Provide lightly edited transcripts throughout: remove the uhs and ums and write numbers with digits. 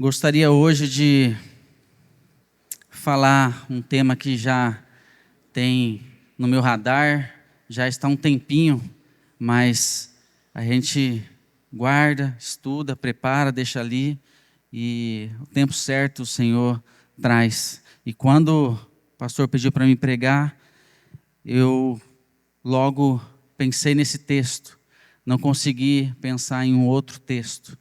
Gostaria hoje de falar um tema que já tem no meu radar, já está há um tempinho, mas a gente guarda, estuda, prepara, deixa ali e o tempo certo o Senhor traz. E quando o pastor pediu para mim pregar, eu logo pensei nesse texto, não consegui pensar em um outro texto.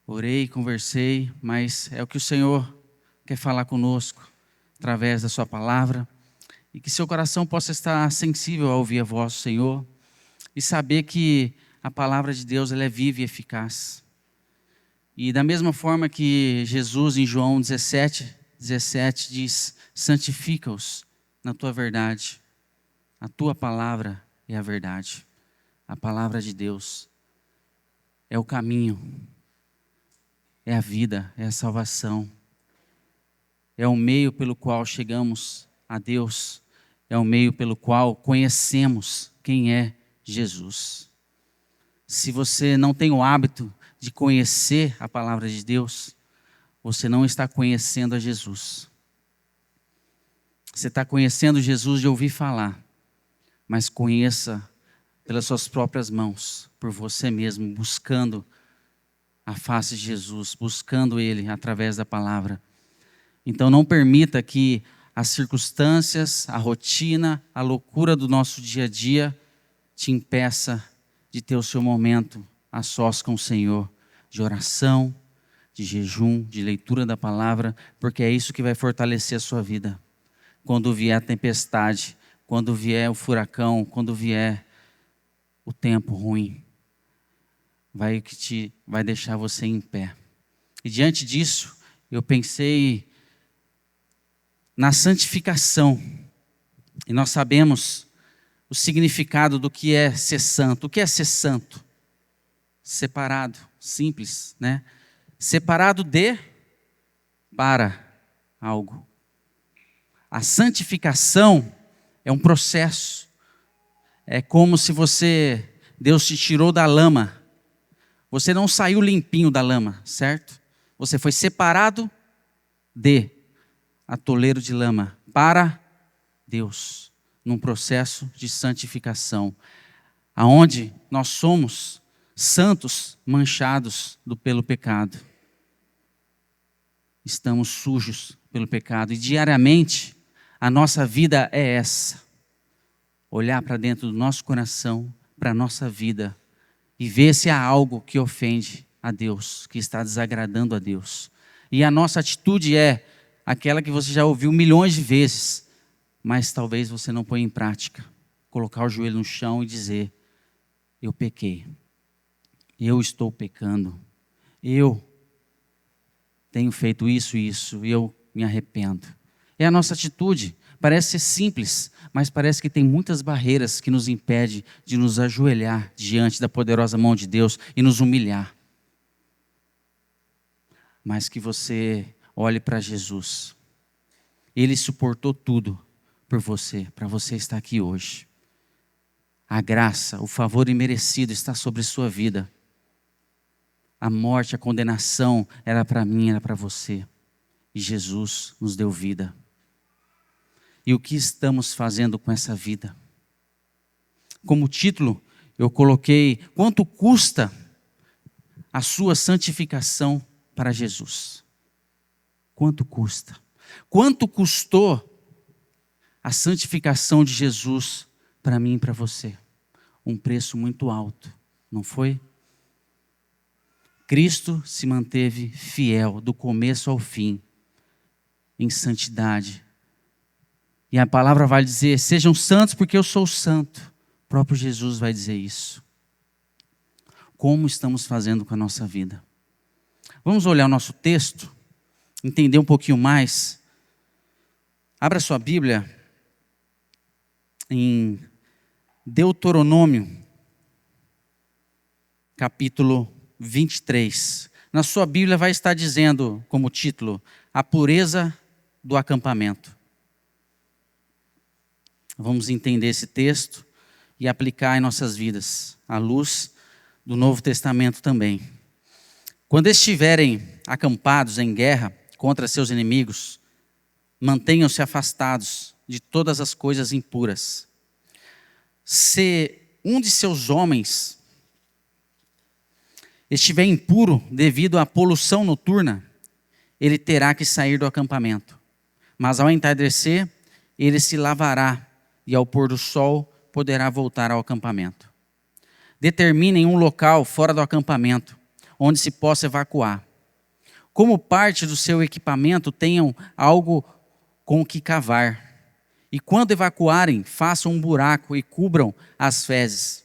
Orei, conversei, mas é o que o Senhor quer falar conosco através da sua palavra e que seu coração possa estar sensível a ouvir a voz do Senhor e saber que a palavra de Deus ela é viva e eficaz. E da mesma forma que Jesus em João 17 diz: santifica-os na tua verdade, a tua palavra é a verdade, a palavra de Deus é o caminho, é a vida, é a salvação. É o meio pelo qual chegamos a Deus. É o meio pelo qual conhecemos quem é Jesus. Se você não tem o hábito de conhecer a palavra de Deus, você não está conhecendo a Jesus. Você está conhecendo Jesus de ouvir falar, mas conheça pelas suas próprias mãos, por você mesmo, buscando a face de Jesus, buscando Ele através da palavra. Então não permita que as circunstâncias, a rotina, a loucura do nosso dia a dia te impeça de ter o seu momento a sós com o Senhor, de oração, de jejum, de leitura da palavra, porque é isso que vai fortalecer a sua vida. Quando vier a tempestade, quando vier o furacão, quando vier o tempo ruim, vai deixar você em pé. E diante disso, eu pensei na santificação, e nós sabemos o significado do que é ser santo. O que é ser santo? Separado, simples, né? Separado para algo. A santificação é um processo, é como se Deus te tirou da lama, você não saiu limpinho da lama, certo? Você foi separado atoleiro de lama para Deus, num processo de santificação, aonde nós somos santos, manchados pelo pecado. Estamos sujos pelo pecado e diariamente a nossa vida é essa: olhar para dentro do nosso coração, para a nossa vida e ver se há algo que ofende a Deus, que está desagradando a Deus. E a nossa atitude é aquela que você já ouviu milhões de vezes, mas talvez você não ponha em prática. Colocar o joelho no chão e dizer: eu pequei, eu estou pecando, eu tenho feito isso e isso, e eu me arrependo. É a nossa atitude, parece ser simples, mas parece que tem muitas barreiras que nos impedem de nos ajoelhar diante da poderosa mão de Deus e nos humilhar. Mas que você olhe para Jesus. Ele suportou tudo por você, para você estar aqui hoje. A graça, o favor imerecido está sobre sua vida. A morte, a condenação era para mim, era para você. E Jesus nos deu vida. E o que estamos fazendo com essa vida? Como título, eu coloquei: quanto custa a sua santificação para Jesus? Quanto custa? Quanto custou a santificação de Jesus para mim e para você? Um preço muito alto, não foi? Cristo se manteve fiel do começo ao fim, em santidade. E a palavra vai dizer: sejam santos porque eu sou santo. O próprio Jesus vai dizer isso. Como estamos fazendo com a nossa vida? Vamos olhar o nosso texto, entender um pouquinho mais. Abra sua Bíblia em Deuteronômio, capítulo 23. Na sua Bíblia vai estar dizendo como título: a pureza do acampamento. Vamos entender esse texto e aplicar em nossas vidas, à luz do Novo Testamento também. Quando estiverem acampados em guerra contra seus inimigos, mantenham-se afastados de todas as coisas impuras. Se um de seus homens estiver impuro devido à poluição noturna, ele terá que sair do acampamento. Mas ao entardecer, ele se lavará e ao pôr do sol poderá voltar ao acampamento. Determinem um local fora do acampamento, onde se possa evacuar. Como parte do seu equipamento, tenham algo com o que cavar. E quando evacuarem, façam um buraco e cubram as fezes.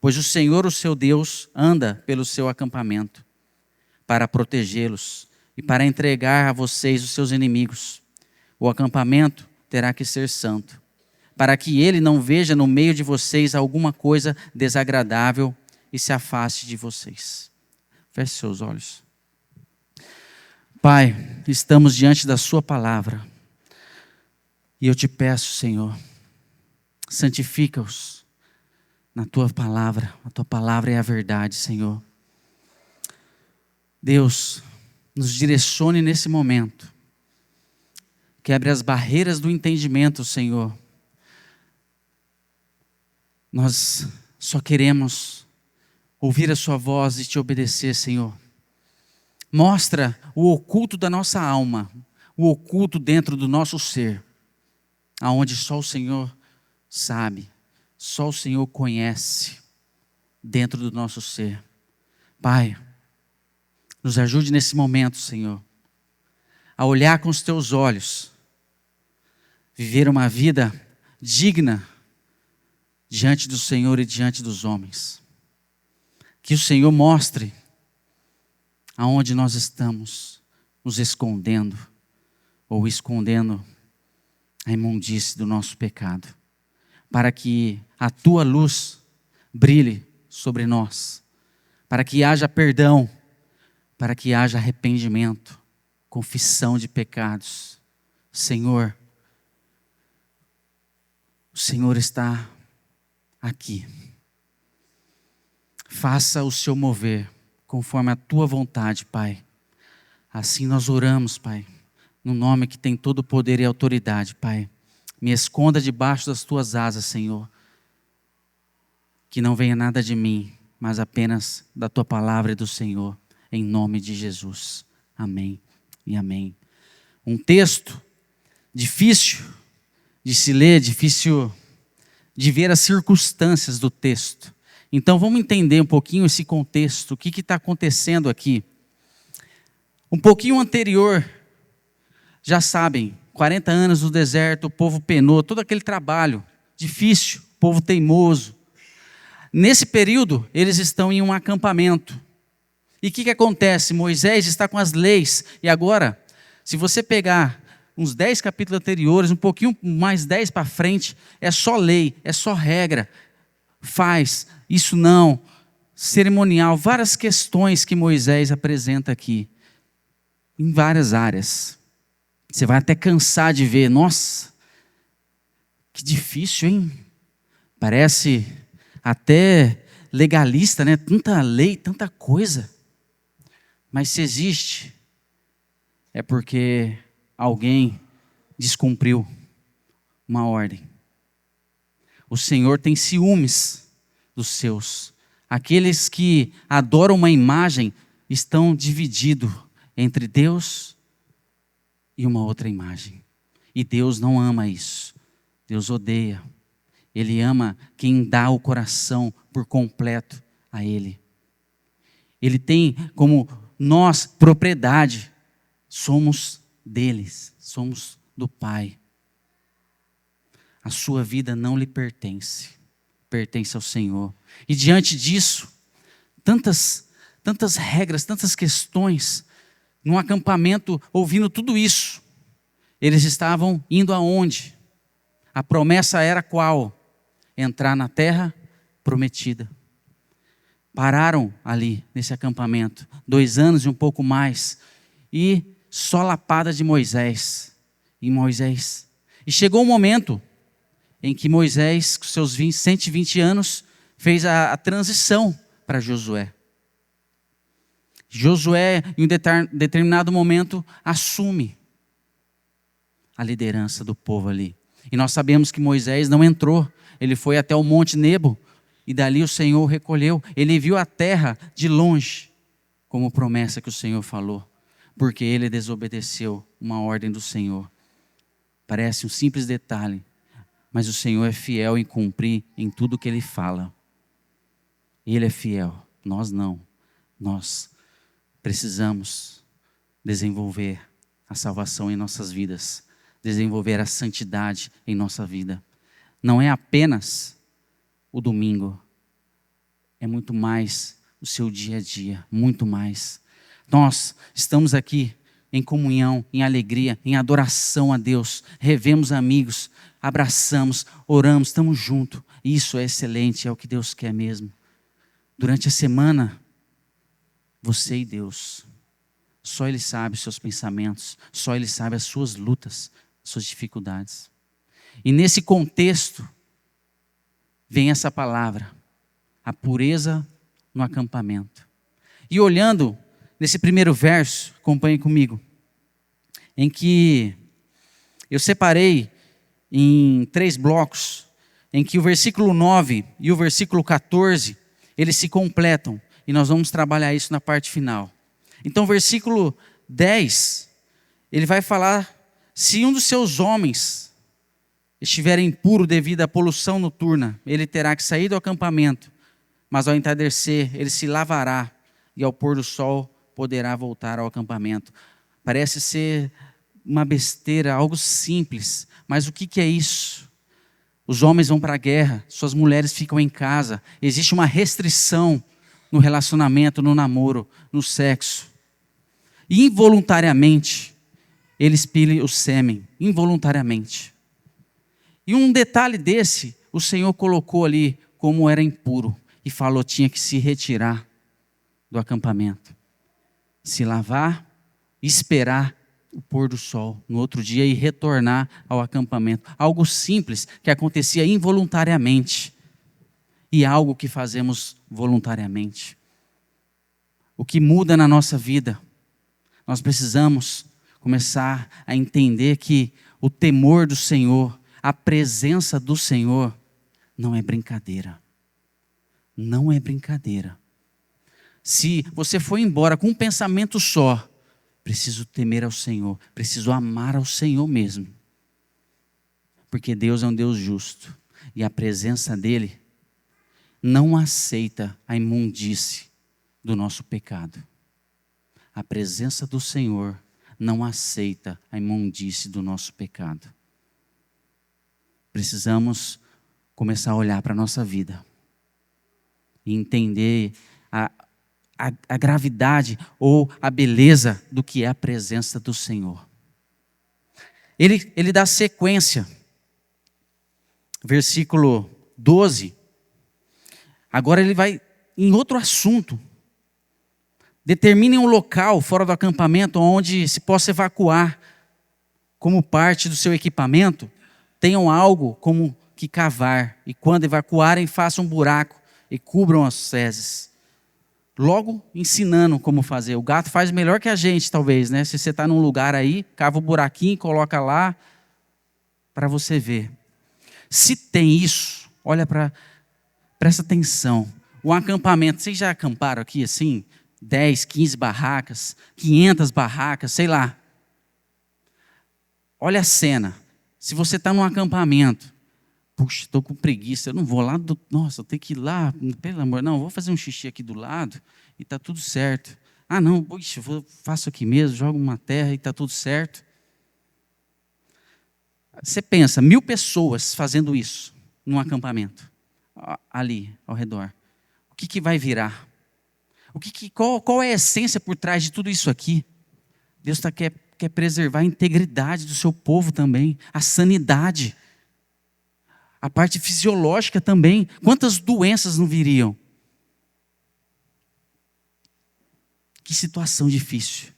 Pois o Senhor, o seu Deus, anda pelo seu acampamento para protegê-los e para entregar a vocês os seus inimigos. O acampamento terá que ser santo, para que ele não veja no meio de vocês alguma coisa desagradável e se afaste de vocês. Feche seus olhos. Pai, estamos diante da sua palavra. E eu te peço, Senhor, santifica-os na tua palavra. A tua palavra é a verdade, Senhor. Deus, nos direcione nesse momento. Quebre as barreiras do entendimento, Senhor. Nós só queremos ouvir a sua voz e te obedecer, Senhor. Mostra o oculto da nossa alma, o oculto dentro do nosso ser, aonde só o Senhor sabe, só o Senhor conhece dentro do nosso ser. Pai, nos ajude nesse momento, Senhor, a olhar com os teus olhos, viver uma vida digna diante do Senhor e diante dos homens. Que o Senhor mostre aonde nós estamos nos escondendo ou escondendo a imundície do nosso pecado, para que a tua luz brilhe sobre nós, para que haja perdão, para que haja arrependimento, confissão de pecados. Senhor, o Senhor está aqui. Faça o seu mover conforme a tua vontade, Pai. Assim nós oramos, Pai, no nome que tem todo o poder e autoridade, Pai. Me esconda debaixo das tuas asas, Senhor. Que não venha nada de mim, mas apenas da tua palavra e do Senhor, em nome de Jesus. Amém e amém. Um texto difícil de se ler, difícil de ver as circunstâncias do texto. Então vamos entender um pouquinho esse contexto, o que está acontecendo aqui. Um pouquinho anterior, já sabem, 40 anos no deserto, o povo penou, todo aquele trabalho difícil, povo teimoso. Nesse período, eles estão em um acampamento. E o que acontece? Moisés está com as leis, e agora, se você pegar uns 10 capítulos anteriores, um pouquinho mais 10 para frente, é só lei, é só regra. Faz, isso não, cerimonial, várias questões que Moisés apresenta aqui, em várias áreas. Você vai até cansar de ver, nossa, que difícil, hein? Parece até legalista, né? Tanta lei, tanta coisa. Mas se existe, é porque alguém descumpriu uma ordem. O Senhor tem ciúmes dos seus. Aqueles que adoram uma imagem estão divididos entre Deus e uma outra imagem. E Deus não ama isso. Deus odeia. Ele ama quem dá o coração por completo a Ele. Ele tem como nós propriedade. Somos deles, somos do Pai. A sua vida não lhe pertence, pertence ao Senhor. E diante disso, tantas regras, tantas questões, num acampamento, ouvindo tudo isso, eles estavam indo aonde? A promessa era qual? Entrar na terra prometida. Pararam ali, nesse acampamento, 2 anos e um pouco mais, e só lapada de Moisés. E chegou um momento em que Moisés, com seus 120 anos, fez a transição para Josué. Josué, em um determinado momento, assume a liderança do povo ali. E nós sabemos que Moisés não entrou. Ele foi até o Monte Nebo e dali o Senhor o recolheu. Ele viu a terra de longe, como promessa que o Senhor falou, porque ele desobedeceu uma ordem do Senhor. Parece um simples detalhe, mas o Senhor é fiel em cumprir em tudo que Ele fala. Ele é fiel, nós não. Nós precisamos desenvolver a salvação em nossas vidas, desenvolver a santidade em nossa vida. Não é apenas o domingo, é muito mais o seu dia a dia, muito mais. Nós estamos aqui em comunhão, em alegria, em adoração a Deus, revemos amigos, abraçamos, oramos, estamos juntos. Isso é excelente, é o que Deus quer mesmo. Durante a semana, você e Deus, só Ele sabe os seus pensamentos, só Ele sabe as suas lutas, suas dificuldades. E nesse contexto, vem essa palavra, a pureza no acampamento. E olhando nesse primeiro verso, acompanhe comigo, em que eu separei em 3 blocos, em que o versículo 9 e o versículo 14, eles se completam, e nós vamos trabalhar isso na parte final. Então o versículo 10, ele vai falar, se um dos seus homens estiver impuro devido à poluição noturna, ele terá que sair do acampamento, mas ao entardecer ele se lavará, e ao pôr do sol poderá voltar ao acampamento. Parece ser uma besteira, algo simples, mas o que é isso? Os homens vão para a guerra, suas mulheres ficam em casa, existe uma restrição no relacionamento, no namoro, no sexo. E involuntariamente, ele expele o sêmen, involuntariamente. E um detalhe desse, o Senhor colocou ali como era impuro, e falou tinha que se retirar do acampamento, se lavar, esperar o pôr do sol no outro dia e retornar ao acampamento. Algo simples que acontecia involuntariamente e algo que fazemos voluntariamente. O que muda na nossa vida? Nós precisamos começar a entender que o temor do Senhor, a presença do Senhor, não é brincadeira. Não é brincadeira. Se você for embora com um pensamento só, preciso temer ao Senhor, preciso amar ao Senhor mesmo. Porque Deus é um Deus justo e a presença dEle não aceita a imundície do nosso pecado. A presença do Senhor não aceita a imundície do nosso pecado. Precisamos começar a olhar para a nossa vida e entender a gravidade ou a beleza do que é a presença do Senhor. Ele dá sequência. Versículo 12. Agora ele vai em outro assunto. Determinem um local fora do acampamento onde se possa evacuar. Como parte do seu equipamento, tenham algo como que cavar. E quando evacuarem, façam um buraco e cubram as fezes. Logo ensinando como fazer. O gato faz melhor que a gente, talvez, né? Se você está num lugar aí, cava um buraquinho, coloca lá, para você ver. Se tem isso, olha presta atenção. O acampamento, vocês já acamparam aqui assim? 10, 15 barracas, 500 barracas, sei lá. Olha a cena. Se você está num acampamento, puxa, estou com preguiça, eu não vou lá, nossa, eu tenho que ir lá, pelo amor, não, eu vou fazer um xixi aqui do lado e está tudo certo. Ah não, puxa, faço aqui mesmo, jogo uma terra e está tudo certo. Você pensa, 1000 pessoas fazendo isso num acampamento, ali ao redor. O que vai virar? Qual é a essência por trás de tudo isso aqui? Deus quer preservar a integridade do seu povo também, a sanidade. A parte fisiológica também. Quantas doenças não viriam? Que situação difícil.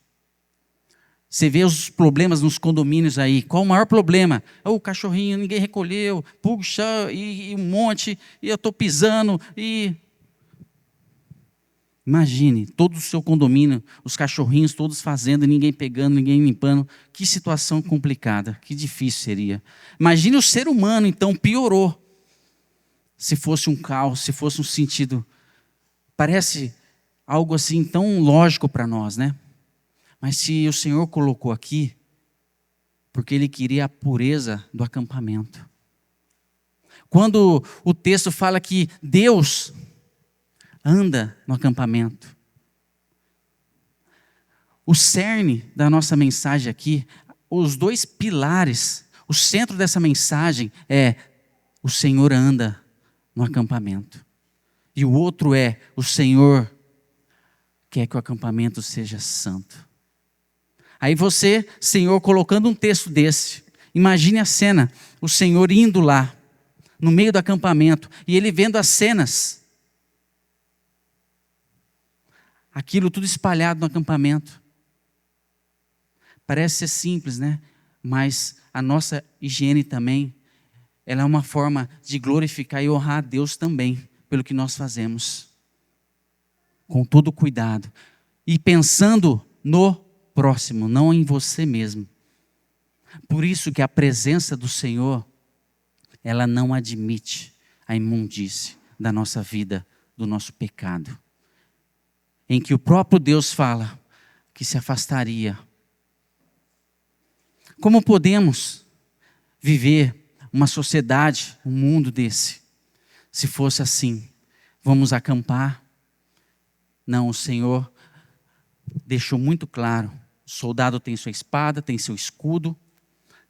Você vê os problemas nos condomínios aí. Qual o maior problema? O cachorrinho, ninguém recolheu. Puxa, e um monte. E eu estou pisando. Imagine, todo o seu condomínio, os cachorrinhos todos fazendo, ninguém pegando, ninguém limpando. Que situação complicada, que difícil seria. Imagine o ser humano, então, piorou. Se fosse um caos, se fosse um sentido. Parece algo assim tão lógico para nós, né? Mas se o Senhor colocou aqui, porque Ele queria a pureza do acampamento. Quando o texto fala que Deus anda no acampamento, o cerne da nossa mensagem aqui, os dois pilares, o centro dessa mensagem é: o Senhor anda no acampamento. E o outro é: o Senhor quer que o acampamento seja santo. Aí você, Senhor, colocando um texto desse, imagine a cena, o Senhor indo lá, no meio do acampamento, e Ele vendo as cenas, aquilo tudo espalhado no acampamento. Parece ser simples, né? Mas a nossa higiene também, ela é uma forma de glorificar e honrar a Deus também, pelo que nós fazemos. Com todo cuidado. E pensando no próximo, não em você mesmo. Por isso que a presença do Senhor, ela não admite a imundície da nossa vida, do nosso pecado. Em que o próprio Deus fala que se afastaria. Como podemos viver uma sociedade, um mundo desse, se fosse assim? Vamos acampar? Não, o Senhor deixou muito claro. O soldado tem sua espada, tem seu escudo,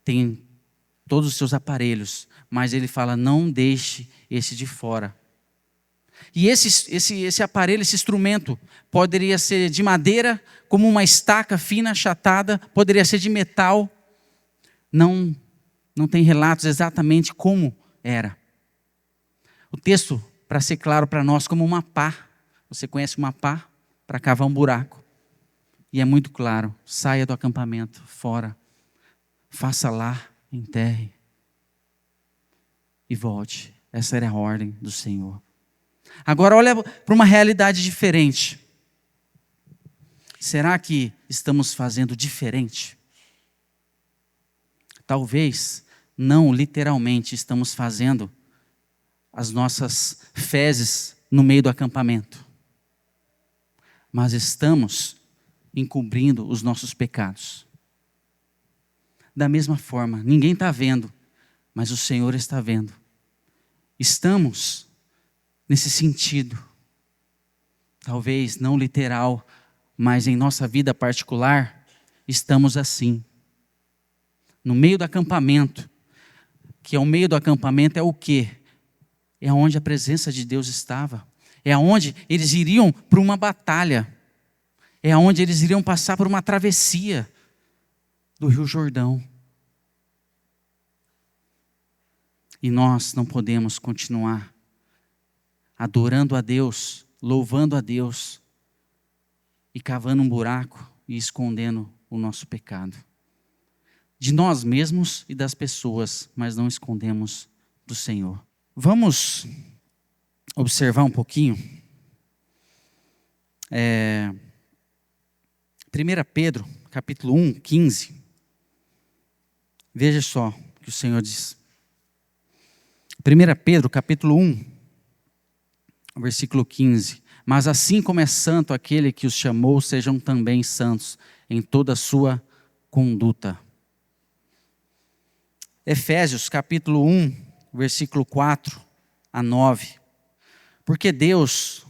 tem todos os seus aparelhos, mas ele fala: não deixe esse de fora. E esse aparelho, esse instrumento, poderia ser de madeira, como uma estaca fina, achatada, poderia ser de metal. Não tem relatos exatamente como era. O texto, para ser claro para nós, como uma pá. Você conhece uma pá? Para cavar um buraco. E é muito claro: saia do acampamento, fora. Faça lá, enterre. E volte. Essa era a ordem do Senhor. Agora olha para uma realidade diferente. Será que estamos fazendo diferente? Talvez não literalmente estamos fazendo as nossas fezes no meio do acampamento. Mas estamos encobrindo os nossos pecados. Da mesma forma, ninguém está vendo, mas o Senhor está vendo. Estamos nesse sentido, talvez não literal, mas em nossa vida particular, estamos assim. No meio do acampamento, que é o meio do acampamento é o quê? É onde a presença de Deus estava. É onde eles iriam para uma batalha. É onde eles iriam passar por uma travessia do Rio Jordão. E nós não podemos continuar adorando a Deus, louvando a Deus, e cavando um buraco e escondendo o nosso pecado. De nós mesmos e das pessoas, mas não escondemos do Senhor. Vamos observar um pouquinho. 1 Pedro, capítulo 1, 15. Veja só o que o Senhor diz. 1 Pedro, capítulo 1, versículo 15. Mas assim como é santo aquele que os chamou, sejam também santos em toda a sua conduta. Efésios, capítulo 1, versículo 4 a 9. Porque Deus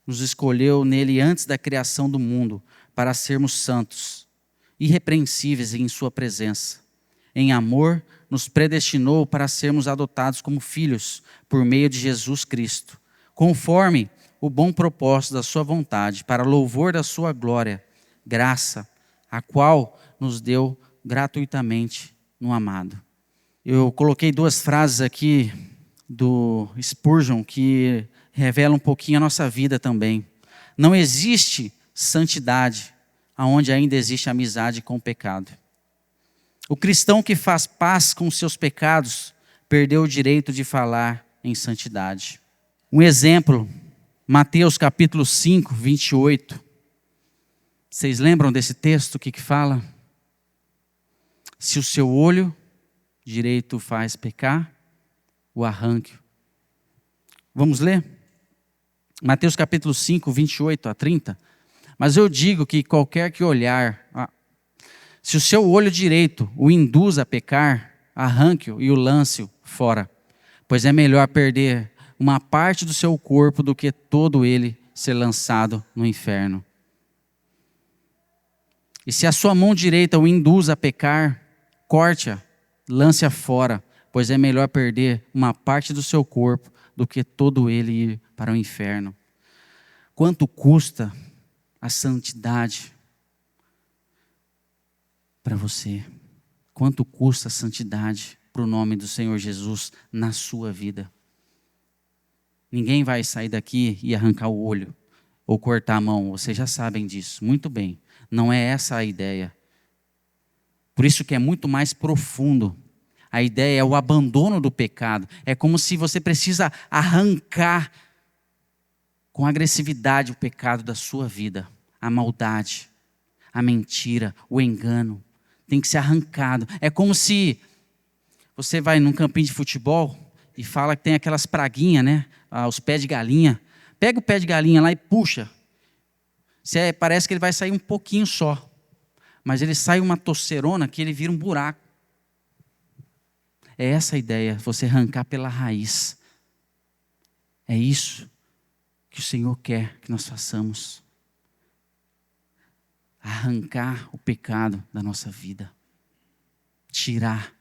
nos escolheu nele antes da criação do mundo, para sermos santos, irrepreensíveis em sua presença. Em amor, nos predestinou para sermos adotados como filhos, por meio de Jesus Cristo, conforme o bom propósito da sua vontade, para louvor da sua glória, graça, a qual nos deu gratuitamente no amado. Eu coloquei 2 frases aqui do Spurgeon que revelam um pouquinho a nossa vida também. Não existe santidade aonde ainda existe amizade com o pecado. O cristão que faz paz com seus pecados perdeu o direito de falar em santidade. Um exemplo Mateus capítulo 5, 28. Vocês lembram desse texto? O que fala? Se o seu olho direito faz pecar, o arranque. Vamos ler? Mateus capítulo 5, 28 a 30. Mas eu digo que qualquer que olhar, se o seu olho direito o induz a pecar, arranque-o e o lance-o fora. Pois é melhor perder uma parte do seu corpo do que todo ele ser lançado no inferno. E se a sua mão direita o induz a pecar, corte-a, lance-a fora, pois é melhor perder uma parte do seu corpo do que todo ele ir para o inferno. Quanto custa a santidade para você? Quanto custa a santidade para o nome do Senhor Jesus na sua vida? Ninguém vai sair daqui e arrancar o olho ou cortar a mão, vocês já sabem disso, muito bem. Não é essa a ideia. Por isso que é muito mais profundo. A ideia é o abandono do pecado. É como se você precisa arrancar com agressividade o pecado da sua vida. A maldade, a mentira, o engano. Tem que ser arrancado. É como se você vai num campinho de futebol e fala que tem aquelas praguinhas, né? Os pés de galinha. Pega o pé de galinha lá e puxa. Parece que ele vai sair um pouquinho só. Mas ele sai uma tosserona que ele vira um buraco. É essa a ideia, você arrancar pela raiz. É isso que o Senhor quer que nós façamos. Arrancar o pecado da nossa vida. Tirar,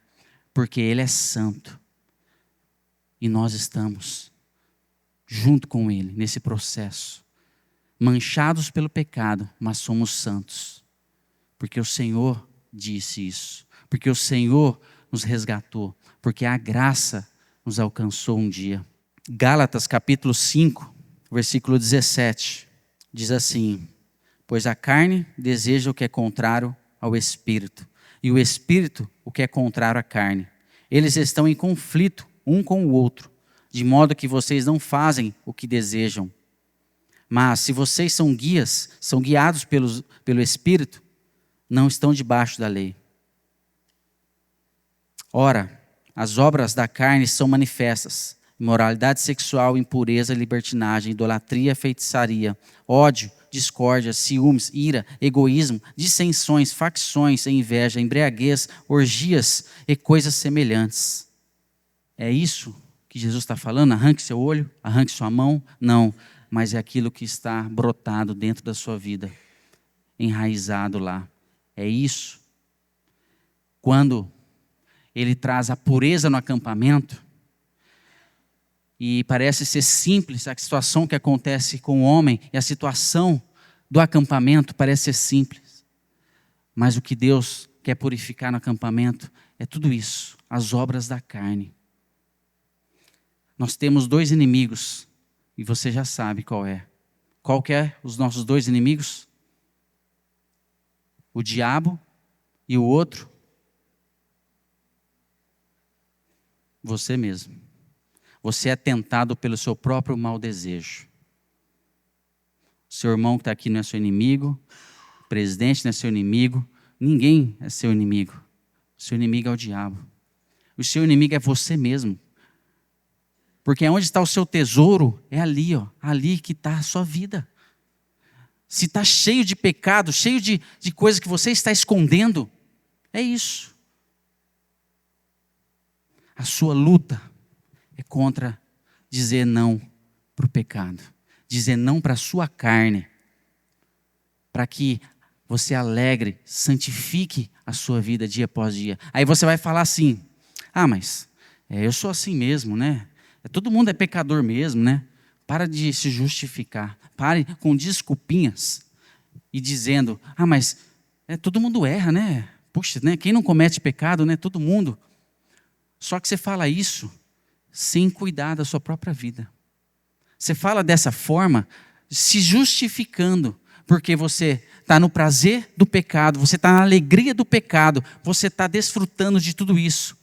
porque Ele é santo. E nós estamos junto com Ele nesse processo. Manchados pelo pecado, mas somos santos. Porque o Senhor disse isso. Porque o Senhor nos resgatou. Porque a graça nos alcançou um dia. Gálatas capítulo 5, versículo 17. Diz assim: pois a carne deseja o que é contrário ao Espírito. E o Espírito o que é contrário à carne. Eles estão em conflito um com o outro. De modo que vocês não fazem o que desejam. Mas se vocês são guiados pelo Espírito, não estão debaixo da lei. Ora, as obras da carne são manifestas: imoralidade sexual, impureza, libertinagem, idolatria, feitiçaria, ódio, discórdia, ciúmes, ira, egoísmo, dissensões, facções, inveja, embriaguez, orgias e coisas semelhantes. É isso que Jesus está falando? Arranque seu olho, arranque sua mão? Não, mas é aquilo que está brotado dentro da sua vida, enraizado lá. É isso. Quando Ele traz a pureza no acampamento, e parece ser simples a situação que acontece com o homem, e a situação do acampamento parece ser simples. Mas o que Deus quer purificar no acampamento é tudo isso, as obras da carne. Nós temos dois inimigos, e você já sabe qual é. Qual que é os nossos dois inimigos? O diabo e o outro? Você mesmo. Você é tentado pelo seu próprio mau desejo. O seu irmão que está aqui não é seu inimigo, o presidente não é seu inimigo, ninguém é seu inimigo. O seu inimigo é o diabo. O seu inimigo é você mesmo. Porque onde está o seu tesouro, é ali, ali que está a sua vida. Se está cheio de pecado, cheio de coisas que você está escondendo, é isso. A sua luta é contra dizer não para o pecado. Dizer não para a sua carne. Para que você alegre, santifique a sua vida dia após dia. Aí você vai falar assim: mas eu sou assim mesmo, né? Todo mundo é pecador mesmo, né? Para de se justificar. Pare com desculpinhas e dizendo: mas todo mundo erra, né? Puxa, né? Quem não comete pecado, né? Todo mundo. Só que você fala isso sem cuidar da sua própria vida. Você fala dessa forma, se justificando, porque você está no prazer do pecado, você está na alegria do pecado, você está desfrutando de tudo isso.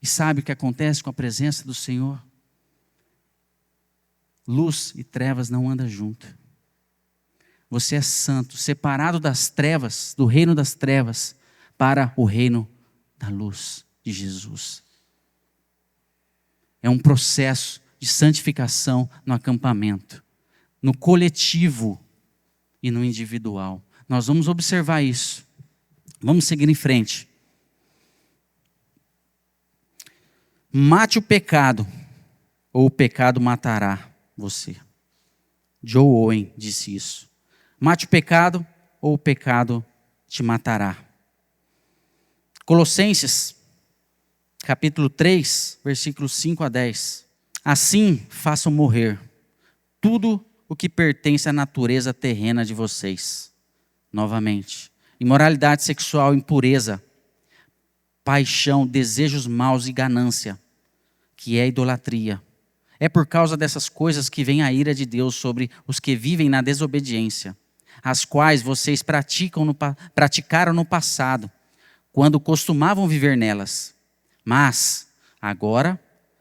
E sabe o que acontece com a presença do Senhor? Luz e trevas não andam junto. Você é santo, separado das trevas, do reino das trevas, para o reino da luz de Jesus. É um processo de santificação no acampamento, no coletivo e no individual. Nós vamos observar isso. Vamos seguir em frente. Mate o pecado, ou o pecado matará você. Joe Owen disse isso. Mate o pecado, ou o pecado te matará. Colossenses, capítulo 3, versículos 5 a 10. Assim façam morrer tudo o que pertence à natureza terrena de vocês. Novamente. Imoralidade sexual, impureza, paixão, desejos maus e ganância, que é idolatria. É por causa dessas coisas que vem a ira de Deus sobre os que vivem na desobediência, as quais vocês praticaram no passado, quando costumavam viver nelas. Mas, agora,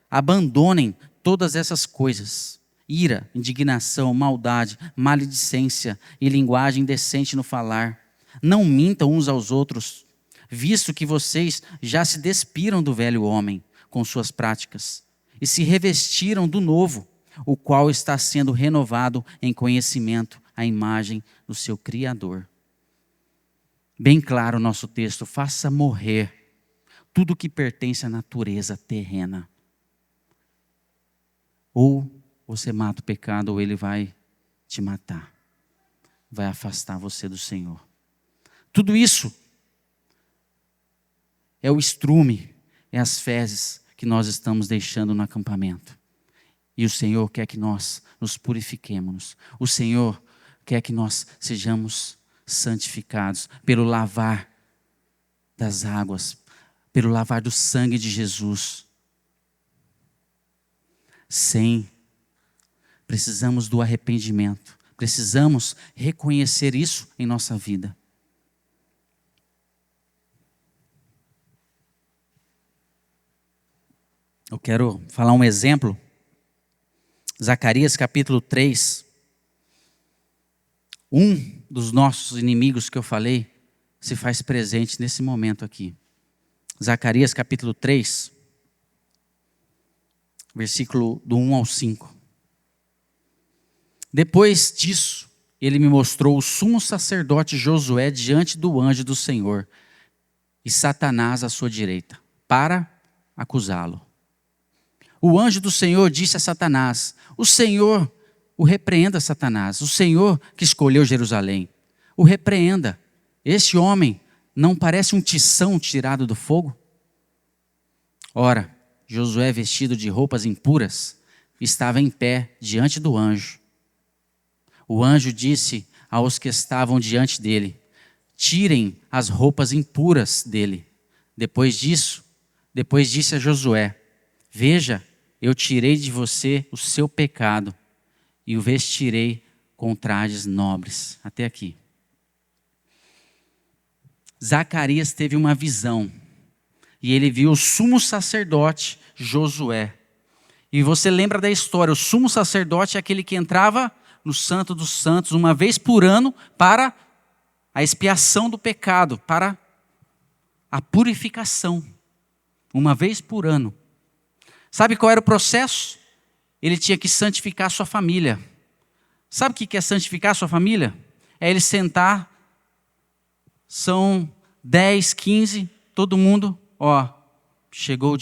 abandonem todas essas coisas: ira, indignação, maldade, maledicência e linguagem indecente no falar. Não mintam uns aos outros, visto que vocês já se despiram do velho homem com suas práticas e se revestiram do novo, o qual está sendo renovado em conhecimento à imagem do seu Criador. Bem claro o nosso texto: faça morrer tudo que pertence à natureza terrena. Ou você mata o pecado, ou ele vai te matar. Vai afastar você do Senhor. Tudo isso é o estrume, é as fezes que nós estamos deixando no acampamento. E o Senhor quer que nós nos purifiquemos. O Senhor quer que nós sejamos santificados pelo lavar das águas, pelo lavar do sangue de Jesus. Precisamos do arrependimento. Precisamos reconhecer isso em nossa vida. Eu quero falar um exemplo. Zacarias capítulo 3. Um dos nossos inimigos que eu falei se faz presente nesse momento aqui. Zacarias capítulo 3, versículo do 1 ao 5. Depois disso, ele me mostrou o sumo sacerdote Josué diante do anjo do Senhor e Satanás à sua direita, para acusá-lo. O anjo do Senhor disse a Satanás: o Senhor o repreenda, Satanás, o Senhor que escolheu Jerusalém, o repreenda. Este homem não parece um tição tirado do fogo? Ora, Josué, vestido de roupas impuras, estava em pé diante do anjo. O anjo disse aos que estavam diante dele: tirem as roupas impuras dele. Depois disse a Josué: veja, eu tirei de você o seu pecado e o vestirei com trajes nobres. Até aqui. Zacarias teve uma visão e ele viu o sumo sacerdote Josué. E você lembra da história: o sumo sacerdote é aquele que entrava no Santo dos Santos uma vez por ano para a expiação do pecado, para a purificação, uma vez por ano. Sabe qual era o processo? Ele tinha que santificar a sua família. Sabe o que é santificar a sua família? É ele sentar, são 10, 15, todo mundo, chegou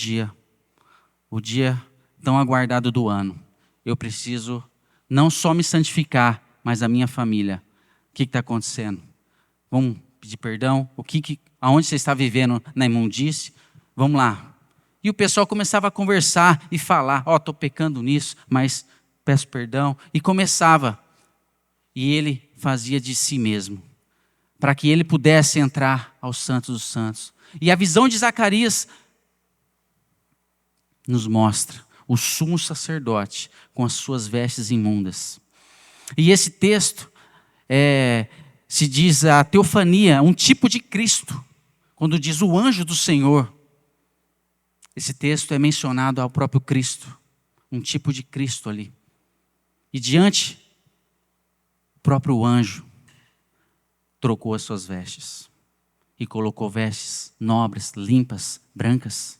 o dia tão aguardado do ano. Eu preciso não só me santificar, mas a minha família. O que está acontecendo? Vamos pedir perdão? Aonde você está vivendo na imundície? Vamos lá. E o pessoal começava a conversar e falar: estou pecando nisso, mas peço perdão. E começava. E ele fazia de si mesmo, para que ele pudesse entrar ao Santo dos Santos. E a visão de Zacarias nos mostra o sumo sacerdote com as suas vestes imundas. E esse texto se diz a teofania, um tipo de Cristo. Quando diz o anjo do Senhor, esse texto é mencionado ao próprio Cristo, um tipo de Cristo ali. E diante, o próprio anjo trocou as suas vestes e colocou vestes nobres, limpas, brancas.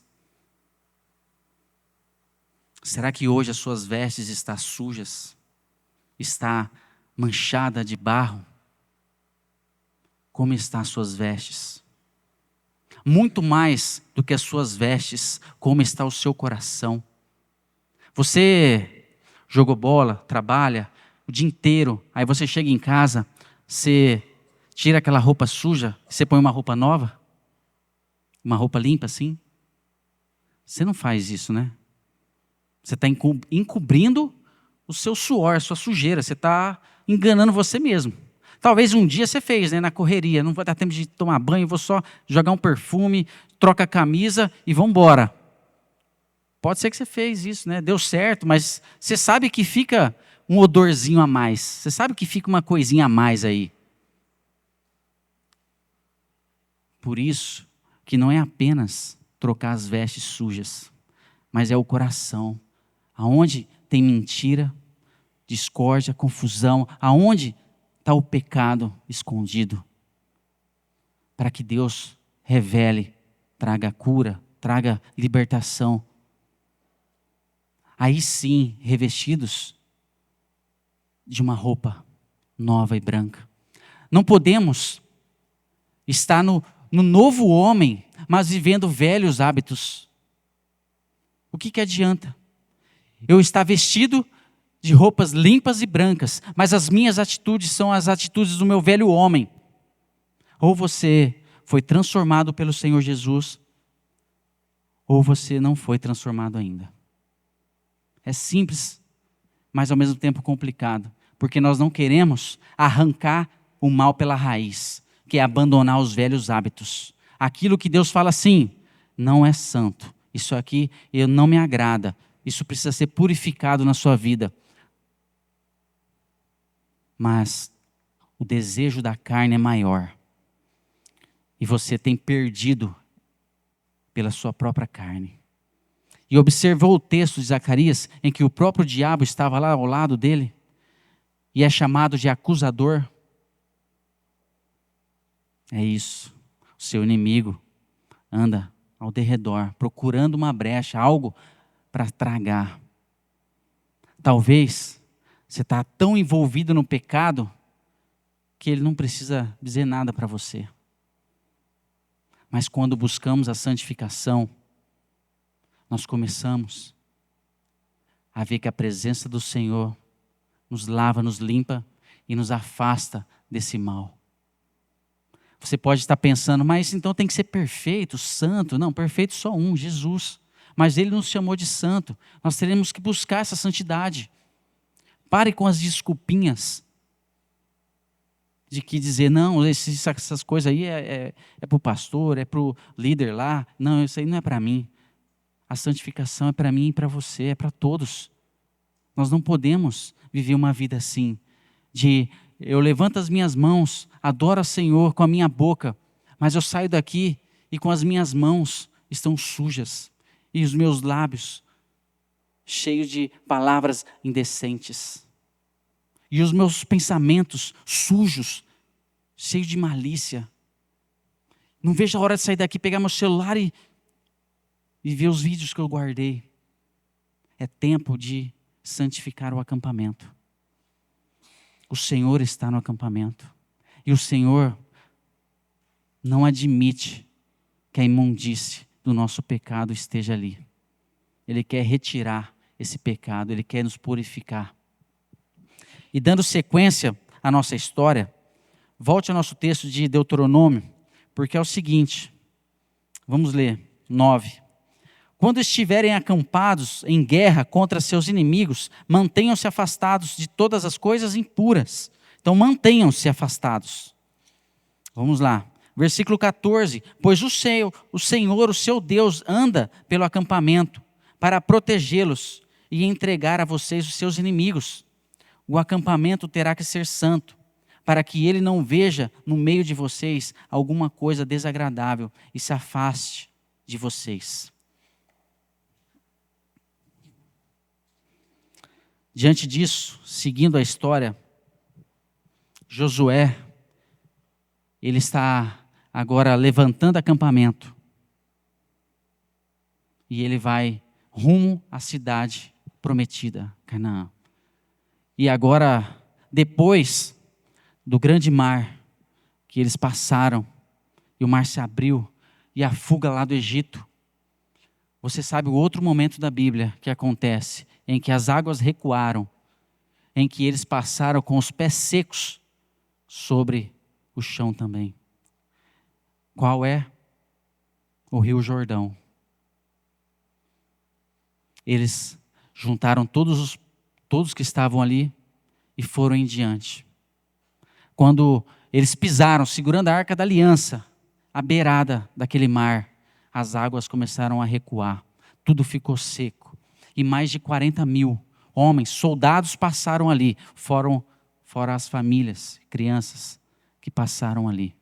Será que hoje as suas vestes estão sujas? Está manchada de barro? Como estão as suas vestes? Muito mais do que as suas vestes, como está o seu coração? Você jogou bola, trabalha o dia inteiro, aí você chega em casa, você tira aquela roupa suja, você põe uma roupa nova? Uma roupa limpa assim? Você não faz isso, né? Você está encobrindo o seu suor, a sua sujeira. Você está enganando você mesmo. Talvez um dia você fez, né, na correria. Não vai dar tempo de tomar banho, vou só jogar um perfume, troca a camisa e vamos embora. Pode ser que você fez isso, né? Deu certo, mas você sabe que fica um odorzinho a mais. Você sabe que fica uma coisinha a mais aí. Por isso que não é apenas trocar as vestes sujas, mas é o coração. Aonde tem mentira, discórdia, confusão, aonde está o pecado escondido? Para que Deus revele, traga cura, traga libertação. Aí sim, revestidos de uma roupa nova e branca. Não podemos estar no novo homem, mas vivendo velhos hábitos. O que adianta? Eu estar vestido de roupas limpas e brancas, mas as minhas atitudes são as atitudes do meu velho homem. Ou você foi transformado pelo Senhor Jesus, ou você não foi transformado ainda. É simples, mas ao mesmo tempo complicado, porque nós não queremos arrancar o mal pela raiz, que é abandonar os velhos hábitos. Aquilo que Deus fala assim, não é santo. Isso aqui não me agrada. Isso precisa ser purificado na sua vida. Mas o desejo da carne é maior. E você tem perdido pela sua própria carne. E observou o texto de Zacarias, em que o próprio diabo estava lá ao lado dele, e é chamado de acusador. É isso. O seu inimigo anda ao derredor, procurando uma brecha, algo para tragar. Talvez você está tão envolvido no pecado que ele não precisa dizer nada para você. Mas quando buscamos a santificação, nós começamos a ver que a presença do Senhor nos lava, nos limpa e nos afasta desse mal. Você pode estar pensando, mas então tem que ser perfeito, santo. Não, perfeito só um, Jesus. Mas Ele nos chamou de santo. Nós teremos que buscar essa santidade. Pare com as desculpinhas de que dizer, não, essas coisas aí é para o pastor, é para o líder lá. Não, isso aí não é para mim. A santificação é para mim e para você, é para todos. Nós não podemos viver uma vida assim, de eu levanto as minhas mãos, adoro ao Senhor com a minha boca, mas eu saio daqui e com as minhas mãos estão sujas e os meus lábios cheios de palavras indecentes e os meus pensamentos sujos, cheios de malícia. Não vejo a hora de sair daqui, pegar meu celular e ver os vídeos que eu guardei. É tempo de santificar o acampamento. O Senhor está no acampamento. E o Senhor não admite que a imundície do nosso pecado esteja ali. Ele quer retirar esse pecado, Ele quer nos purificar. E dando sequência à nossa história, volte ao nosso texto de Deuteronômio, porque é o seguinte, vamos ler, 9. Quando estiverem acampados em guerra contra seus inimigos, mantenham-se afastados de todas as coisas impuras. Então mantenham-se afastados. Vamos lá. Versículo 14. Pois o Senhor, o seu Deus, anda pelo acampamento para protegê-los e entregar a vocês os seus inimigos. O acampamento terá que ser santo, para que ele não veja no meio de vocês alguma coisa desagradável e se afaste de vocês. Diante disso, seguindo a história, Josué, ele está agora levantando acampamento. E ele vai rumo à cidade prometida, Canaã. E agora, depois do grande mar que eles passaram, e o mar se abriu, e a fuga lá do Egito, você sabe o outro momento da Bíblia que acontece, em que as águas recuaram, em que eles passaram com os pés secos sobre o chão também. Qual é? O Rio Jordão. Eles juntaram todos que estavam ali e foram em diante. Quando eles pisaram, segurando a Arca da Aliança, à beirada daquele mar, as águas começaram a recuar. Tudo ficou seco. E mais de 40 mil homens, soldados passaram ali, fora as famílias, crianças que passaram ali.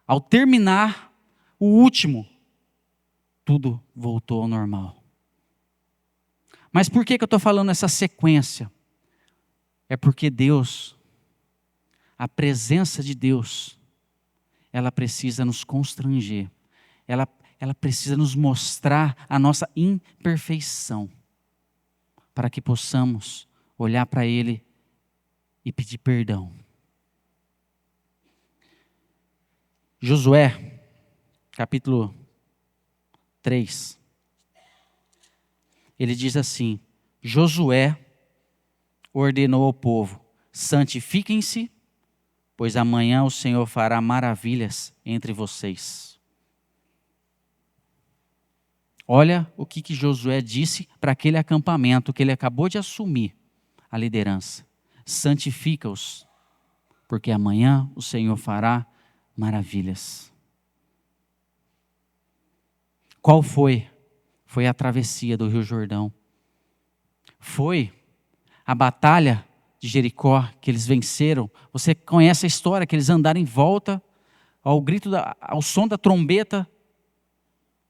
Ao terminar o último, tudo voltou ao normal. Mas por que eu estou falando essa sequência? É porque Deus, a presença de Deus, ela precisa nos constranger. Ela precisa nos mostrar a nossa imperfeição, para que possamos olhar para Ele e pedir perdão. Josué, capítulo 3. Ele diz assim: Josué ordenou ao povo: santifiquem-se, pois amanhã o Senhor fará maravilhas entre vocês. Olha o que Josué disse para aquele acampamento que ele acabou de assumir a liderança: santifica-os, porque amanhã o Senhor fará maravilhas. Qual foi? Foi a travessia do Rio Jordão. Foi a batalha de Jericó que eles venceram. Você conhece a história, que eles andaram em volta, ao som da trombeta,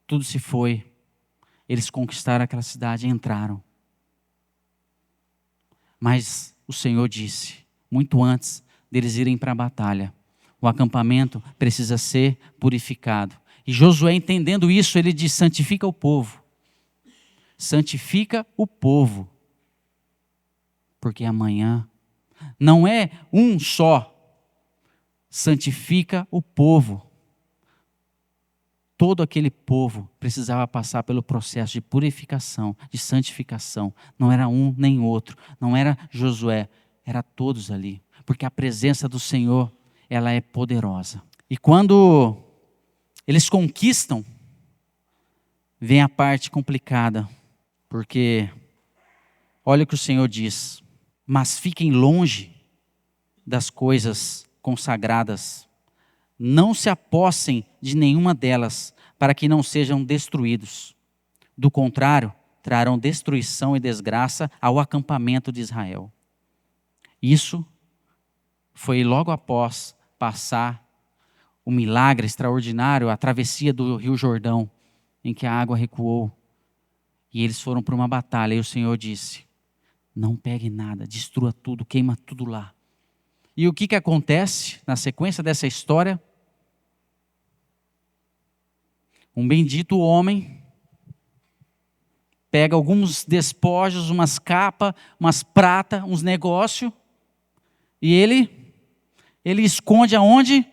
tudo se foi. Eles conquistaram aquela cidade e entraram. Mas o Senhor disse, muito antes deles irem para a batalha, o acampamento precisa ser purificado. E Josué, entendendo isso, ele diz: santifica o povo. Santifica o povo. Porque amanhã não é um só. Santifica o povo. Todo aquele povo precisava passar pelo processo de purificação, de santificação. Não era um nem outro. Não era Josué. Era todos ali. Porque a presença do Senhor, ela é poderosa. E quando eles conquistam, vem a parte complicada. Porque olha o que o Senhor diz: mas fiquem longe das coisas consagradas, não se apossem de nenhuma delas, para que não sejam destruídos. Do contrário, trarão destruição e desgraça ao acampamento de Israel. Isso foi logo após passar o milagre extraordinário, a travessia do Rio Jordão, em que a água recuou. E eles foram para uma batalha, e o Senhor disse: não pegue nada, destrua tudo, queima tudo lá. E o que acontece na sequência dessa história? Um bendito homem pega alguns despojos, umas capas, umas prata, uns negócios, e ele esconde aonde?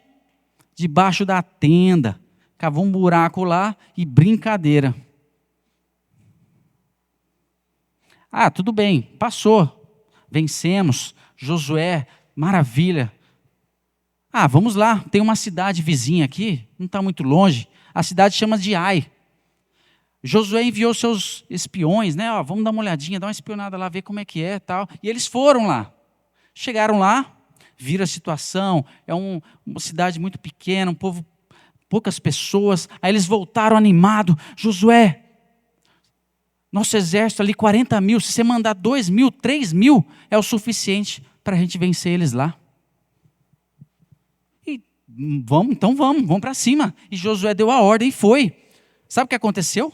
Debaixo da tenda. Cavou um buraco lá e brincadeira. Ah, tudo bem, passou, vencemos, Josué, maravilha. Ah, vamos lá, tem uma cidade vizinha aqui, não está muito longe, a cidade chama de Ai. Josué enviou seus espiões, né? Ó, vamos dar uma olhadinha, dar uma espionada lá, ver como é que é, tal. E eles foram lá, chegaram lá, viram a situação, é uma cidade muito pequena, um povo, poucas pessoas. Aí eles voltaram animados: Josué, nosso exército ali, 40 mil, se você mandar 2 mil, 3 mil, é o suficiente para a gente vencer eles lá. E vamos para cima. E Josué deu a ordem e foi. Sabe o que aconteceu?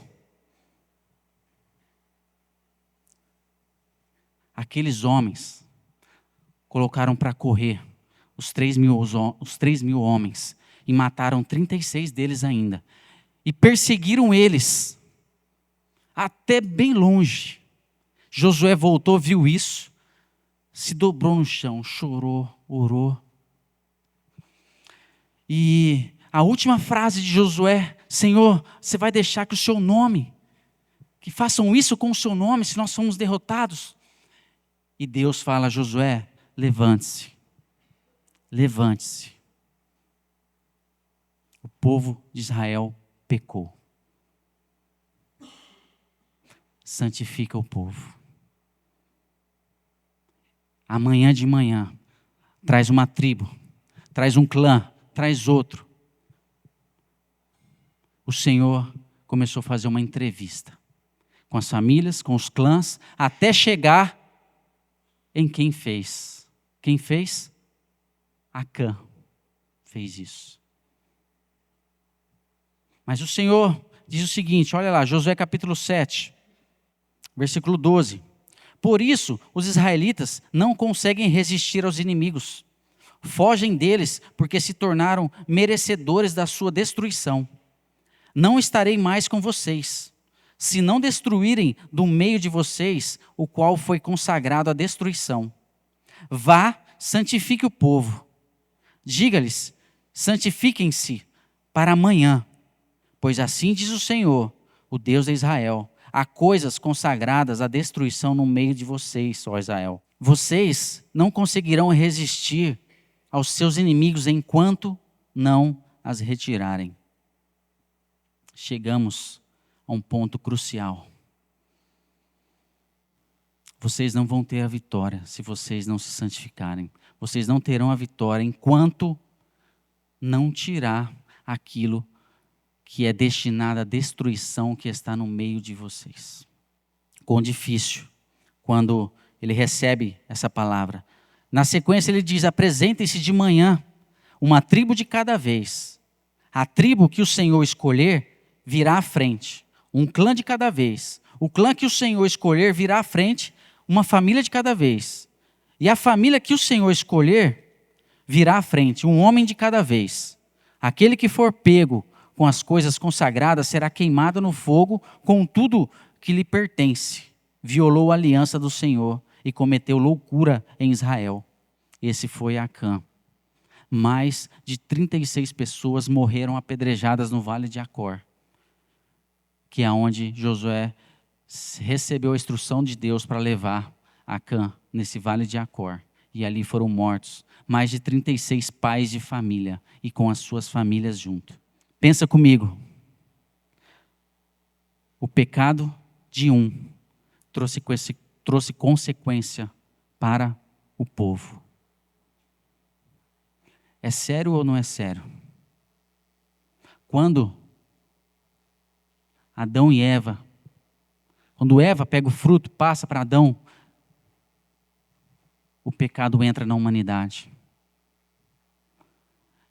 aqueles homens colocaram para correr os 3.000 homens e mataram 36 deles ainda. E perseguiram eles até bem longe. Josué voltou, viu isso, se dobrou no chão, chorou, orou. E a última frase de Josué: Senhor, você vai deixar que o seu nome, que façam isso com o seu nome, se nós somos derrotados? E Deus fala a Josué: levante-se, levante-se. O povo de Israel pecou. Santifica o povo. Amanhã de manhã, traz uma tribo, traz um clã, traz outro. O Senhor começou a fazer uma entrevista com as famílias, com os clãs, até chegar em quem fez. Quem fez? Acã fez isso. Mas o Senhor diz o seguinte, olha lá, Josué capítulo 7, versículo 12. Por isso, os israelitas não conseguem resistir aos inimigos. Fogem deles porque se tornaram merecedores da sua destruição. Não estarei mais com vocês, se não destruírem do meio de vocês o qual foi consagrado à destruição. Vá, santifique o povo. Diga-lhes, santifiquem-se para amanhã, pois assim diz o Senhor, o Deus de Israel: há coisas consagradas à destruição no meio de vocês, ó Israel. Vocês não conseguirão resistir aos seus inimigos enquanto não as retirarem. Chegamos a um ponto crucial. Vocês não vão ter a vitória se vocês não se santificarem. Vocês não terão a vitória enquanto não tirar aquilo que é destinado à destruição que está no meio de vocês. Quão difícil quando ele recebe essa palavra. Na sequência ele diz: apresentem-se de manhã, uma tribo de cada vez. A tribo que o Senhor escolher virá à frente, um clã de cada vez. O clã que o Senhor escolher virá à frente, uma família de cada vez. E a família que o Senhor escolher virá à frente, um homem de cada vez. Aquele que for pego com as coisas consagradas será queimado no fogo com tudo que lhe pertence. Violou a aliança do Senhor e cometeu loucura em Israel. Esse foi Acã. Mais de 36 pessoas morreram apedrejadas no vale de Acor, que é onde Josué recebeu a instrução de Deus para levar Acã nesse vale de Acor. E ali foram mortos mais de 36 pais de família e com as suas famílias junto. Pensa comigo. O pecado de um trouxe consequência para o povo. É sério ou não é sério? Quando Adão e Eva, quando Eva pega o fruto, passa para Adão, o pecado entra na humanidade.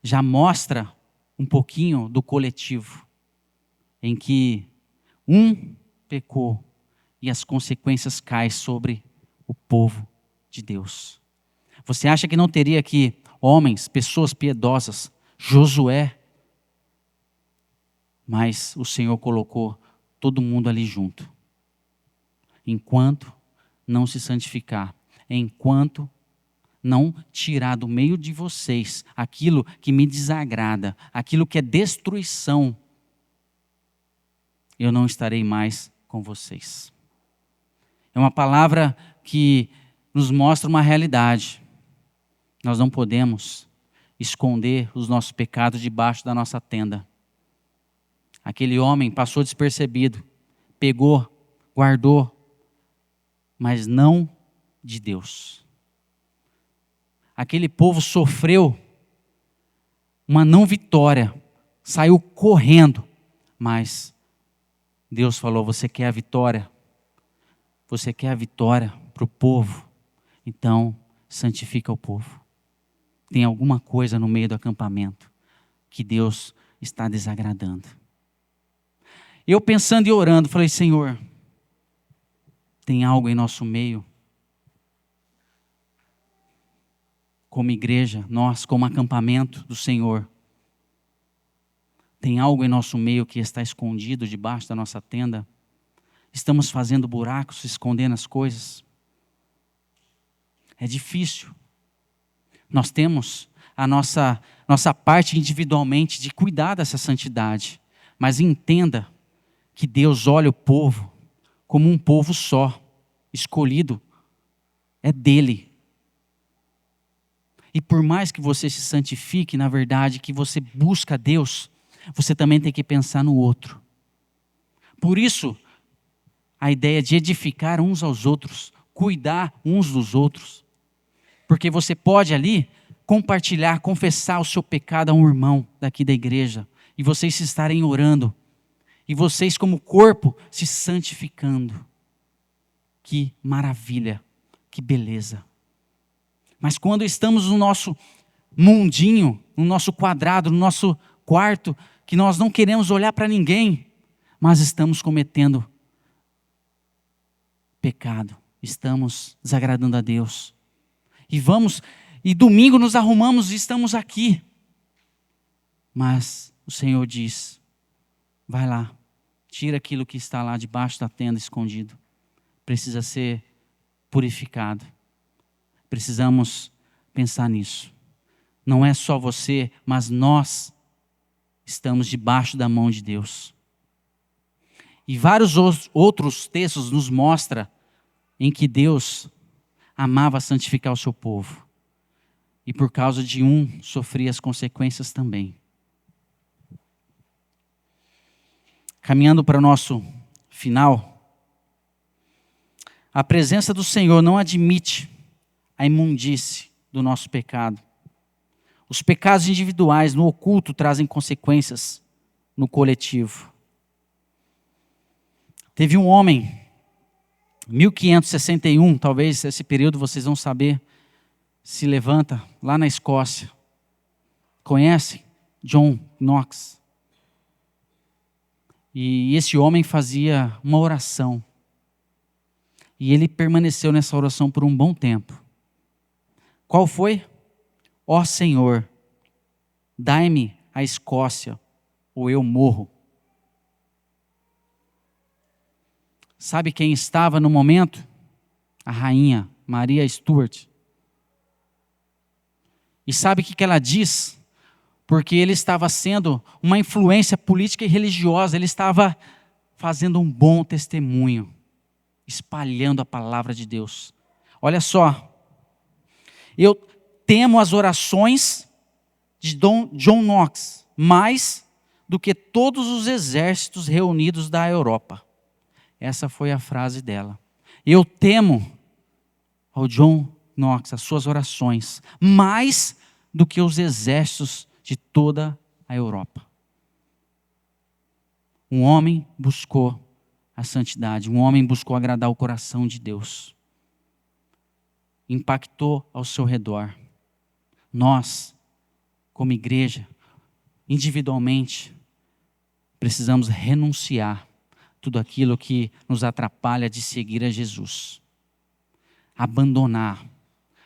Já mostra um pouquinho do coletivo, em que um pecou e as consequências caem sobre o povo de Deus. Você acha que não teria aqui homens, pessoas piedosas, Josué? Mas o Senhor colocou todo mundo ali junto. Enquanto não se santificar, enquanto não tirar do meio de vocês aquilo que me desagrada, aquilo que é destruição, eu não estarei mais com vocês. É uma palavra que nos mostra uma realidade. Nós não podemos esconder os nossos pecados debaixo da nossa tenda. Aquele homem passou despercebido, pegou, guardou, mas não de Deus. Aquele povo sofreu uma não vitória, saiu correndo, mas Deus falou: você quer a vitória? Você quer a vitória para o povo? Então, santifica o povo. Tem alguma coisa no meio do acampamento que Deus está desagradando. Eu pensando e orando, falei: Senhor, tem algo em nosso meio como igreja, nós como acampamento do Senhor, tem algo em nosso meio que está escondido debaixo da nossa tenda? Estamos fazendo buracos, escondendo as coisas? É difícil. Nós temos a nossa parte individualmente de cuidar dessa santidade. Mas entenda que Deus olha o povo como um povo só, escolhido, é dele. E por mais que você se santifique, na verdade, que você busca Deus, você também tem que pensar no outro. Por isso, a ideia de edificar uns aos outros, cuidar uns dos outros. Porque você pode ali compartilhar, confessar o seu pecado a um irmão daqui da igreja. E vocês se estarem orando. E vocês como corpo se santificando. Que maravilha, que beleza. Mas quando estamos no nosso mundinho, no nosso quadrado, no nosso quarto, que nós não queremos olhar para ninguém, mas estamos cometendo pecado, estamos desagradando a Deus. E domingo nos arrumamos e estamos aqui. Mas o Senhor diz, vai lá, tira aquilo que está lá debaixo da tenda escondido. Precisa ser purificado. Precisamos pensar nisso. Não é só você, mas nós estamos debaixo da mão de Deus. E vários outros textos nos mostram em que Deus amava santificar o seu povo. E por causa de um, sofria as consequências também. Caminhando para o nosso final, a presença do Senhor não admite a imundície do nosso pecado. Os pecados individuais no oculto trazem consequências no coletivo. Teve um homem, 1561, talvez esse período vocês vão saber, se levanta lá na Escócia. Conhecem? John Knox. E esse homem fazia uma oração. E ele permaneceu nessa oração por um bom tempo. Qual foi? Ó Senhor, dai-me a Escócia, ou eu morro. Sabe quem estava no momento? A rainha Maria Stuart. E sabe o que ela diz? Porque ele estava sendo uma influência política e religiosa, ele estava fazendo um bom testemunho, espalhando a palavra de Deus. Olha só, eu temo as orações de John Knox mais do que todos os exércitos reunidos da Europa. Essa foi a frase dela. Eu temo ao John Knox, as suas orações, mais do que os exércitos de toda a Europa. Um homem buscou a santidade, um homem buscou agradar o coração de Deus. Impactou ao seu redor. Nós, como igreja, individualmente, precisamos renunciar tudo aquilo que nos atrapalha de seguir a Jesus. Abandonar,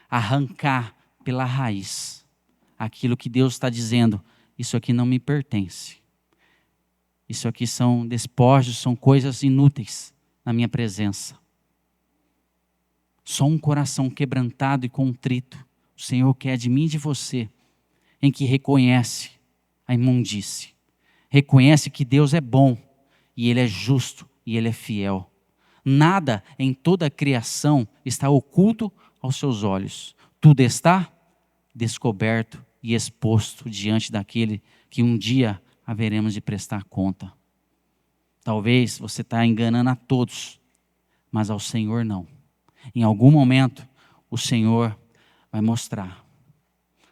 arrancar pela raiz aquilo que Deus está dizendo, isso aqui não me pertence. Isso aqui são despojos, são coisas inúteis na minha presença. Só um coração quebrantado e contrito o Senhor quer de mim e de você, em que reconhece a imundície, reconhece que Deus é bom, e Ele é justo, e Ele é fiel. Nada em toda a criação está oculto aos seus olhos. Tudo está descoberto e exposto diante daquele que um dia haveremos de prestar conta. Talvez você está enganando a todos, mas ao Senhor não. Em algum momento, o Senhor vai mostrar,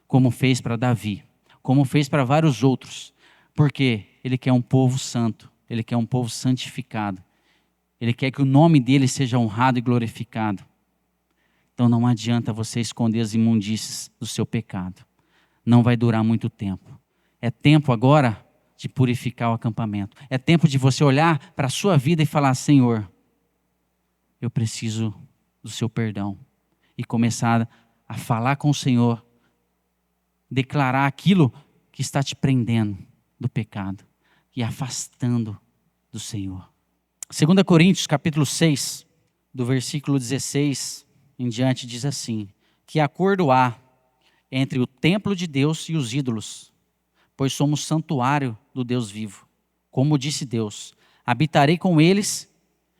como fez para Davi, como fez para vários outros, porque Ele quer um povo santo, Ele quer um povo santificado, Ele quer que o nome dEle seja honrado e glorificado. Então não adianta você esconder as imundícies do seu pecado, não vai durar muito tempo. É tempo agora de purificar o acampamento, é tempo de você olhar para a sua vida e falar: Senhor, eu preciso do seu perdão, e começar a falar com o Senhor declarar aquilo que está te prendendo do pecado e afastando do Senhor. 2 Coríntios capítulo 6, do versículo 16 em diante, diz assim: que acordo há entre o templo de Deus e os ídolos, pois somos santuário do Deus vivo. Como disse Deus: habitarei com eles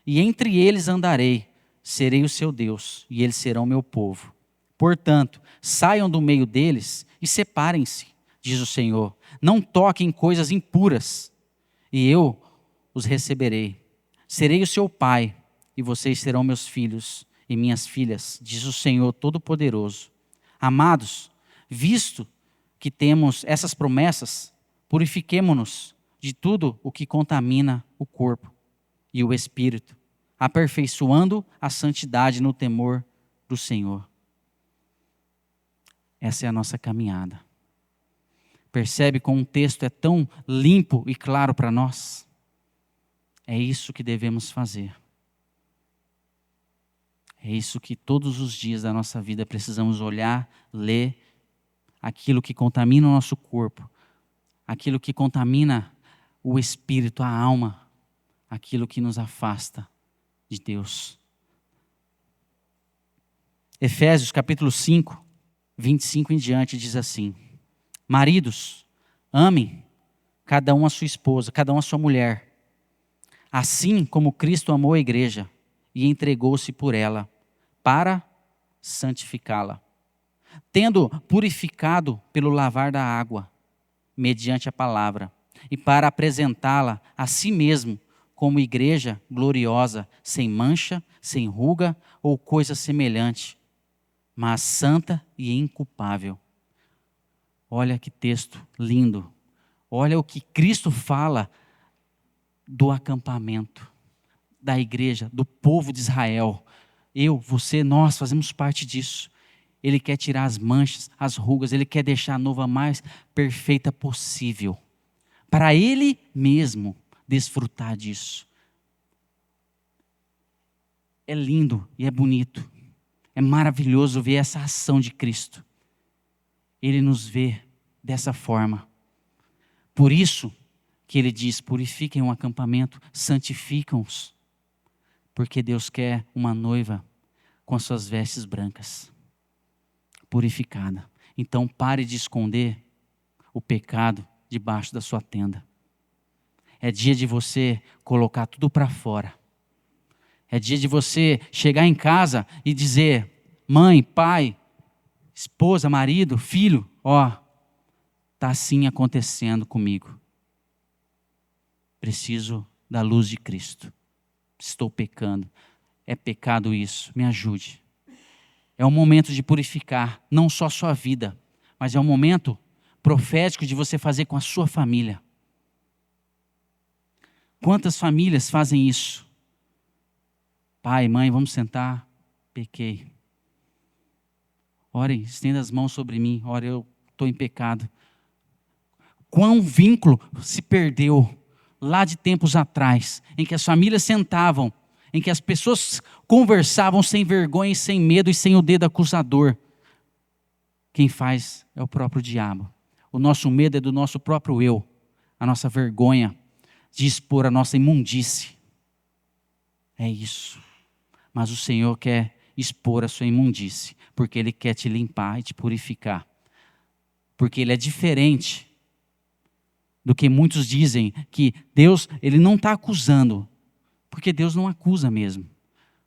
e entre eles andarei, serei o seu Deus e eles serão meu povo. Portanto, saiam do meio deles e separem-se, diz o Senhor. Não toquem coisas impuras, e eu os receberei. Serei o seu pai, e vocês serão meus filhos e minhas filhas, diz o Senhor Todo-Poderoso. Amados, visto que temos essas promessas, purifiquemo-nos de tudo o que contamina o corpo e o espírito, aperfeiçoando a santidade no temor do Senhor. Essa é a nossa caminhada. Percebe como um texto é tão limpo e claro para nós? É isso que devemos fazer. É isso que todos os dias da nossa vida precisamos olhar, ler, aquilo que contamina o nosso corpo, aquilo que contamina o espírito, a alma, aquilo que nos afasta de Deus. Efésios capítulo 5, 25 em diante diz assim: maridos, amem cada um a sua esposa, cada um a sua mulher, assim como Cristo amou a igreja e entregou-se por ela, para santificá-la, tendo purificado pelo lavar da água, mediante a palavra, e para apresentá-la a si mesmo como igreja gloriosa, sem mancha, sem ruga ou coisa semelhante, mas santa e inculpável. Olha que texto lindo. Olha o que Cristo fala do acampamento, da igreja, do povo de Israel. Eu, você, nós fazemos parte disso. Ele quer tirar as manchas, as rugas, Ele quer deixar a noiva mais perfeita possível, para Ele mesmo desfrutar disso. É lindo e é bonito, é maravilhoso ver essa ação de Cristo. Ele nos vê dessa forma. Por isso que Ele diz: purifiquem o acampamento, santificam-os, porque Deus quer uma noiva com as suas vestes brancas, purificada. Então pare de esconder o pecado debaixo da sua tenda. É dia de você colocar tudo para fora. É dia de você chegar em casa e dizer: mãe, pai, esposa, marido, filho, está assim acontecendo comigo. Preciso da luz de Cristo. Estou pecando. É pecado isso, me ajude. É um momento de purificar, não só a sua vida, mas é um momento profético de você fazer com a sua família. Quantas famílias fazem isso? Pai, mãe, vamos sentar. Pequei. Orem, estenda as mãos sobre mim. Ora, eu estou em pecado. Quão vínculo se perdeu lá de tempos atrás, em que as famílias sentavam, em que as pessoas conversavam sem vergonha, sem medo e sem o dedo acusador. Quem faz é o próprio diabo. O nosso medo é do nosso próprio eu, a nossa vergonha de expor a nossa imundície. É isso. Mas o Senhor quer expor a sua imundície, porque Ele quer te limpar e te purificar. Porque Ele é diferente do que muitos dizem, que Deus, Ele não está acusando, porque Deus não acusa mesmo.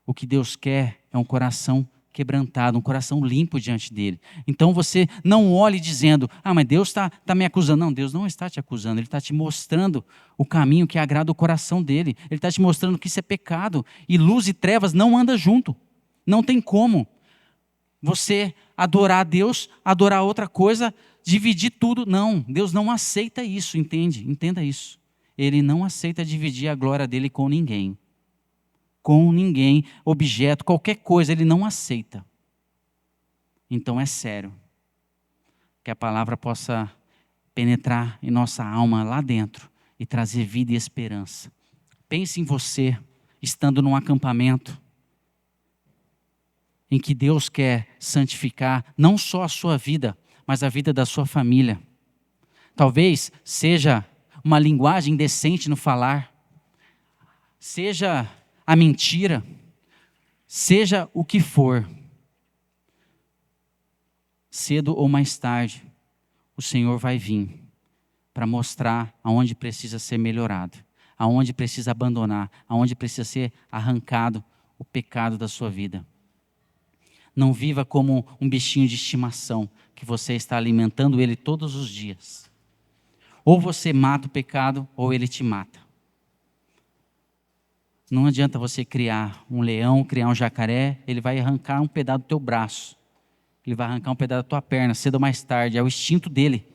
O que Deus quer é um coração quebrantado, um coração limpo diante dEle. Então você não olhe dizendo: mas Deus está me acusando. Não, Deus não está te acusando, Ele está te mostrando o caminho que agrada o coração dEle. Ele está te mostrando que isso é pecado, e luz e trevas não andam junto. Não tem como você adorar a Deus, adorar outra coisa, dividir tudo. Não, Deus não aceita isso, entende? Entenda isso. Ele não aceita dividir a glória dEle com ninguém. Com ninguém, objeto, qualquer coisa, Ele não aceita. Então é sério. Que a palavra possa penetrar em nossa alma lá dentro e trazer vida e esperança. Pense em você, estando num acampamento, em que Deus quer santificar não só a sua vida, mas a vida da sua família. Talvez seja uma linguagem indecente no falar, seja a mentira, seja o que for. Cedo ou mais tarde, o Senhor vai vir para mostrar aonde precisa ser melhorado, aonde precisa abandonar, aonde precisa ser arrancado o pecado da sua vida. Não viva como um bichinho de estimação, que você está alimentando ele todos os dias. Ou você mata o pecado, ou ele te mata. Não adianta você criar um leão, criar um jacaré, ele vai arrancar um pedaço do teu braço. Ele vai arrancar um pedaço da tua perna, cedo ou mais tarde. É o instinto dele.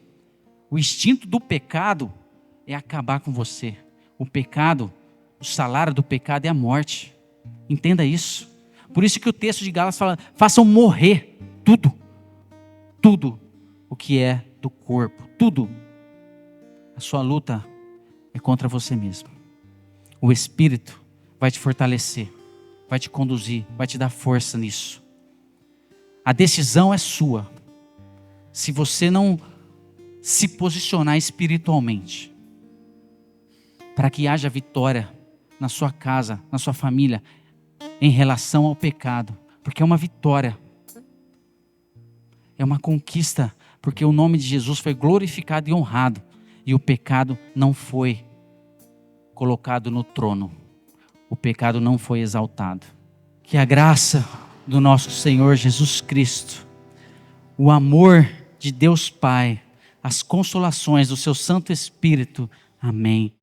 O instinto do pecado é acabar com você. O pecado, o salário do pecado é a morte. Entenda isso. Por isso que o texto de Gálatas fala, façam morrer tudo o que é do corpo, tudo. A sua luta é contra você mesmo. O Espírito vai te fortalecer, vai te conduzir, vai te dar força nisso. A decisão é sua. Se você não se posicionar espiritualmente, para que haja vitória na sua casa, na sua família, em relação ao pecado, porque é uma vitória, é uma conquista, porque o nome de Jesus foi glorificado e honrado, e o pecado não foi colocado no trono, o pecado não foi exaltado. Que a graça do nosso Senhor Jesus Cristo, o amor de Deus Pai, as consolações do seu Santo Espírito, amém.